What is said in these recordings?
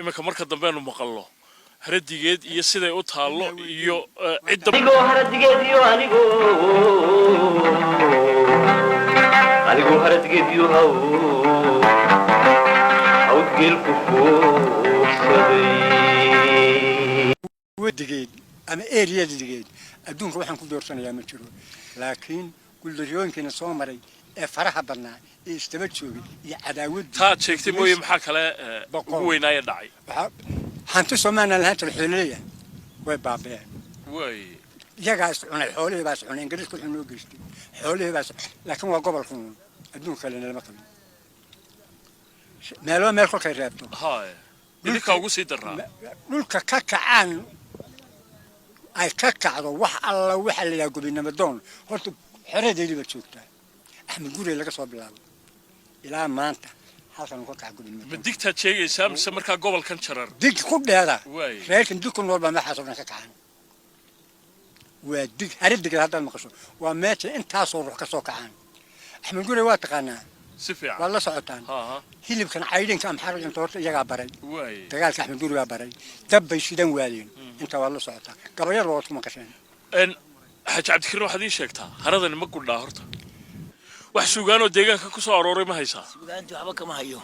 iminka marka dambeenu maqallo haradigeed iyo siday u taallo iyo cidda haradigeed iyo anigu haradigeed iyo hawdgeelku fuursaday wadigeed ama eeriyadigeed adduunka waxaan ku doorsanayaa ma jiro laakiin guuldarooyinkiina soo maray ee faraha badnaa ee istaba joogay iyo cadaawadda taad sheegtay mooye maxaa kale ugu weynaaya dhacay hanti Soomaaliland lahayd xoolaha way baabeen way yagaas cunay xoolaha baas cunay ingiriisku xunoo geystay xoolaha baas laakiin waa gobol xun adduunka kale lama qabin meel kolkay reebto haay idinka ugu sii daraa dhulka ka kacaan ay ka kacdo wax alla waxa la yaa gobinimo doon horta xeredeedii ba joogtaa Axmed Gurey laga soo bilaabo ilaa maanta halkan ka kac gobinimo digta sheegaysaa mise marka gobolkan jarar dig ku dheeda reerkan dig ku nool baa maxaa soo ka kacan waa dig haradiga hadda maqasho waa meesha intaasoo ruux ka soo kacaan Axmed Gurey waa taqaanaa si fiican wala socotaan hilibkan caydinka am xarqan toorta iyaga baray dagaalka Axmed Gurey waa baray dabbay shidan waadeen inta wala socotaan gabayar waa kuma qasheen xaj Cabdikariim waxaad ii sheegtaa haradan ma gudhaa horta wax suugaanoo deegaanka ku soo arooray ma haysaa suugaantu waxba kama hayo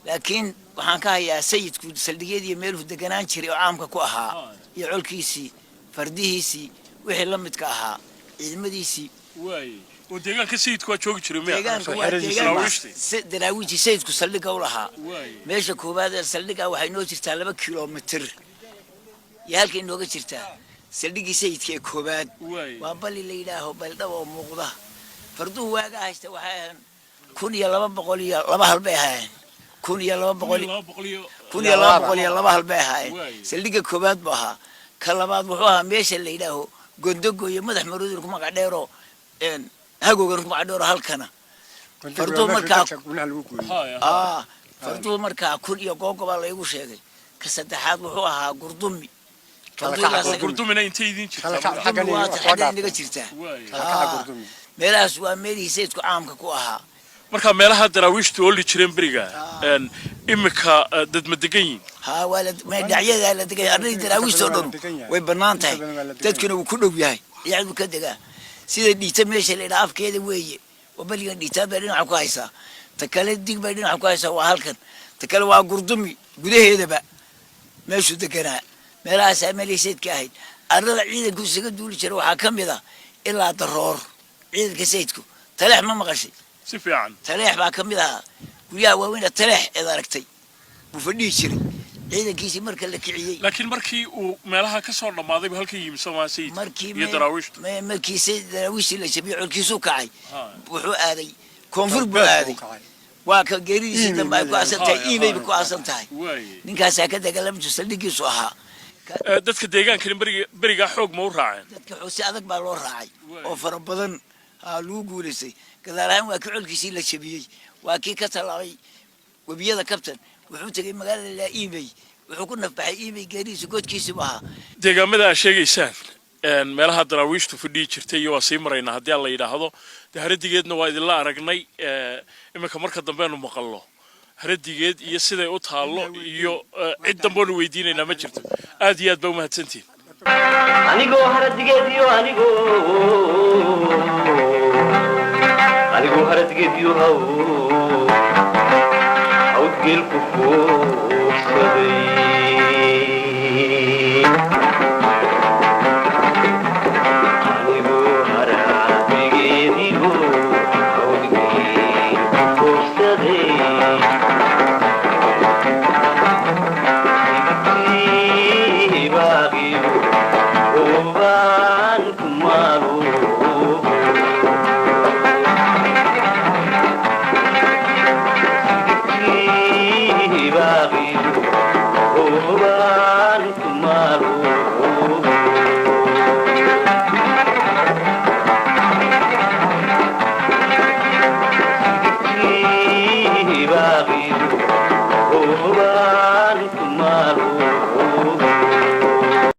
laakiin waxaan ka hayaa sayidku saldhigeedii meeluhu deganaan jiray oo caamka ku ahaa iyo colkiisii fardihiisii wixii la midka ahaa ciidamadiisii oo deegaanka sayidku waa joogi jiray deegaanka daraawiishii sayidku saldhiga u lahaa meesha koowaad ee saldhiga waxay noo jirtaa 2 kiiloomitir iyo halka inooga jirtaa saldhigii sayidka ee koowaad waa bali la yidhaaho baldhabo oo muuqda farduhu waaga haysta waxay 1200 iyo 2 halbay ahaayeen 1200 iyo 2 halbay ahaayeen saldhiga koowaad buu ahaa ka labaad wuxuu ahaa meesha la yidhaaho gondogo iyo madax maroodin kuma qadheero hagoogan kuma qadheero halkana farduhu markaa kun iyo googoba la igu sheegay ka saddexaad wuxuu ahaa gurdumi gurdumina intay idin jirtaa inaga jirtaa meelahaas waa meelihii sayidku caamka ku ahaa marka meelaha daraawiishtu oo li jireen bariga imika dad ma degan yihiin ها ولا ما دعية لا دقي أرني دراويش صدروا ويبنانته تذكروا وكله بيهاي يعني كده سيد ديتميش اللي نعرف كده ويجي وبلي ديتام بيرين عكايسة تكلم ديك بيرين عكايسة وهالكن تكلم وعقردمي قده هذا بقى ماشوا دكنا مراس عملي سيد كاهد أرنا عيد كوسك دول شروا حكم ذا إلا ضرر عيد كسيدكو تلح ما مغشي سفي عن تلح حكم ذا ويا وين التلح إذا ركتي وفني شري عيد كيسي مركل لك عيي لكن مركي ومالها كسر لما ذي بهالكي يمسوا سيد يدراويش مركي سيد دراويش اللي شبيع الكيسو كعي وحو هذي كونفور بهذي واك جريسي لما يكون أصلتها إيمي بيكون أصلتها نكاس هكذا كلام تسلك يسوها dadka deegaanka bariga xoog ma u raaceen dadka xusi adag baa loo raacay oo fara badan lagu guuleysay gadaalahan waa ka culkiisii la jabiyay waa kii ka talaabay wabiyada kabtan wuxuu tagay magaalada la iimay wuxuu ku nafbaxay iimay gaariisa godkiisa baha deegaamada ay sheegaysaan meelaha daraawiishtu fadhii jirtay iyo waa sii marayna haddii la yiraahdo haradigeedna waa idin la aragnay iminka marka dambeenu maqallo haradigeed iyo siday u taallo iyo cid dambe oo weydiinayna ma jirto aad iyo aad baa u mahadsantiin anigoo haradigeed iyo anigoo haradigeed iyo hawdgeel ku fuursaday anigoo haradigeed iyo hawdgeel ku fuursaday